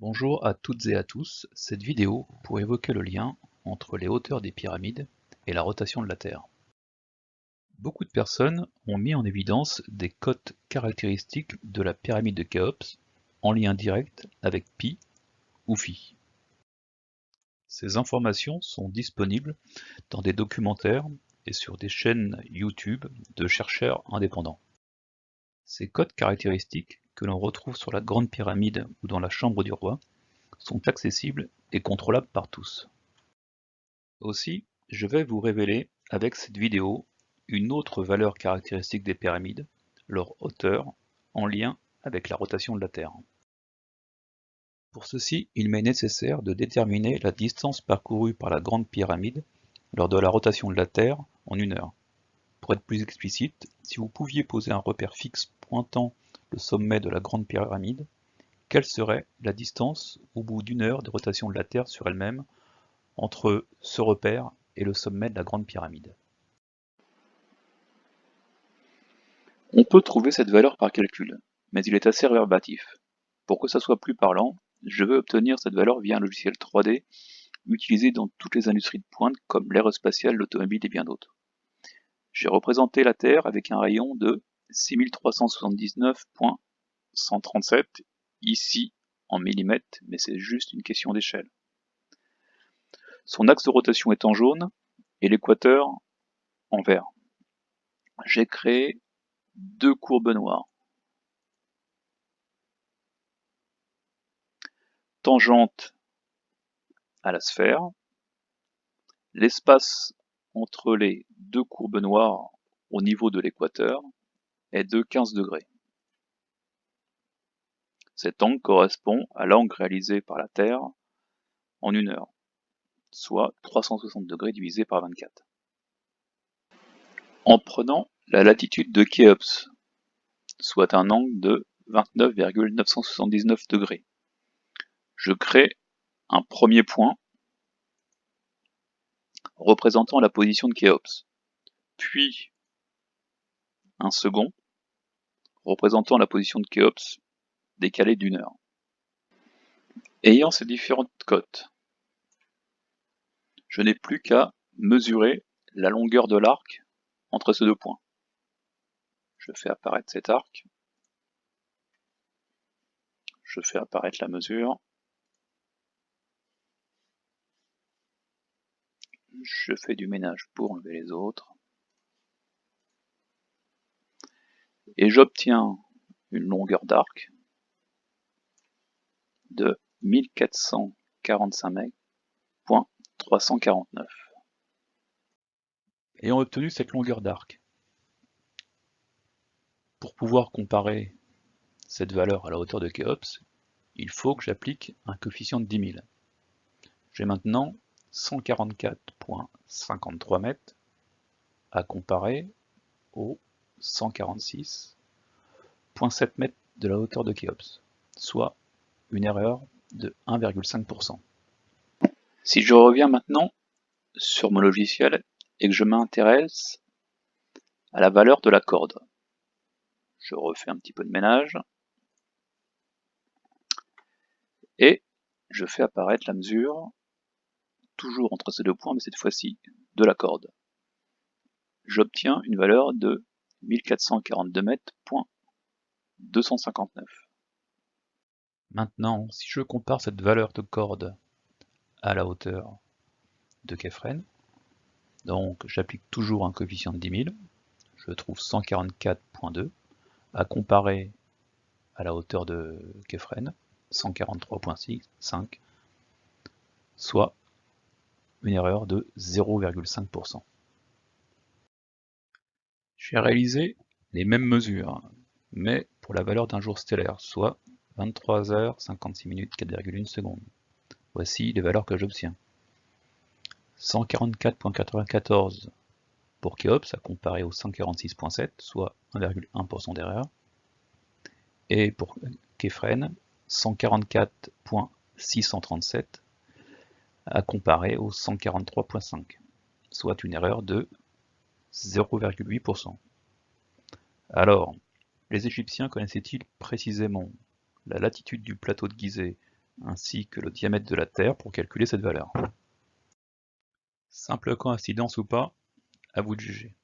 Bonjour à toutes et à tous, cette vidéo pour évoquer le lien entre les hauteurs des pyramides et la rotation de la Terre. Beaucoup de personnes ont mis en évidence des cotes caractéristiques de la pyramide de Khéops en lien direct avec Pi ou Phi. Ces informations sont disponibles dans des documentaires et sur des chaînes YouTube de chercheurs indépendants. Ces codes caractéristiques que l'on retrouve sur la Grande Pyramide ou dans la Chambre du Roi sont accessibles et contrôlables par tous. Aussi, je vais vous révéler avec cette vidéo une autre valeur caractéristique des pyramides, leur hauteur, en lien avec la rotation de la Terre. Pour ceci, il m'est nécessaire de déterminer la distance parcourue par la Grande Pyramide lors de la rotation de la Terre en 1 heure. Pour être plus explicite, si vous pouviez poser un repère fixe pointant le sommet de la Grande Pyramide, quelle serait la distance au bout d'1 heure de rotation de la Terre sur elle-même entre ce repère et le sommet de la Grande Pyramide? On peut trouver cette valeur par calcul, mais il est assez rébarbatif. Pour que ça soit plus parlant, je veux obtenir cette valeur via un logiciel 3D utilisé dans toutes les industries de pointe comme l'aérospatiale, l'automobile et bien d'autres. J'ai représenté la Terre avec un rayon de 6379.137 ici en millimètres, mais c'est juste une question d'échelle. Son axe de rotation est en jaune et l'équateur en vert. J'ai créé deux courbes noires. Tangente à la sphère, l'espace entre les deux courbes noires au niveau de l'équateur est de 15 degrés. Cet angle correspond à l'angle réalisé par la Terre en 1 heure, soit 360 degrés divisé par 24. En prenant la latitude de Khéops, soit un angle de 29,979 degrés, je crée un premier point représentant la position de Khéops, puis un second représentant la position de Khéops décalée d'1 heure. Ayant ces différentes cotes, je n'ai plus qu'à mesurer la longueur de l'arc entre ces deux points. Je fais apparaître cet arc, je fais apparaître la mesure, je fais du ménage pour enlever les autres, et j'obtiens une longueur d'arc de 1445,349. Ayant obtenu cette longueur d'arc, pour pouvoir comparer cette valeur à la hauteur de Khéops, il faut que j'applique un coefficient de 10 000. J'ai maintenant 144,53 mètres à comparer aux 146,7 mètres de la hauteur de Khéops, soit une erreur de 1,5%. Si je reviens maintenant sur mon logiciel et que je m'intéresse à la valeur de la corde, je refais un petit peu de ménage et je fais apparaître la mesure, toujours entre ces deux points, mais cette fois-ci de la corde. J'obtiens une valeur de 1442 mètres,259. Maintenant, si je compare cette valeur de corde à la hauteur de Képhren, donc j'applique toujours un coefficient de 10 000, je trouve 144,2 à comparer à la hauteur de Képhren, 143,5, soit une erreur de 0,5%. J'ai réalisé les mêmes mesures, mais pour la valeur d'un jour stellaire, soit 23h56 4,1 secondes. Voici les valeurs que j'obtiens. 144,94 pour Khéops à comparer au 146,7, soit 1,1% d'erreur. Et pour Képhren, 144,637 à comparer au 143,5, soit une erreur de 0,8%. Alors, les Égyptiens connaissaient-ils précisément la latitude du plateau de Gizeh ainsi que le diamètre de la Terre pour calculer cette valeur. Simple coïncidence ou pas, à vous de juger.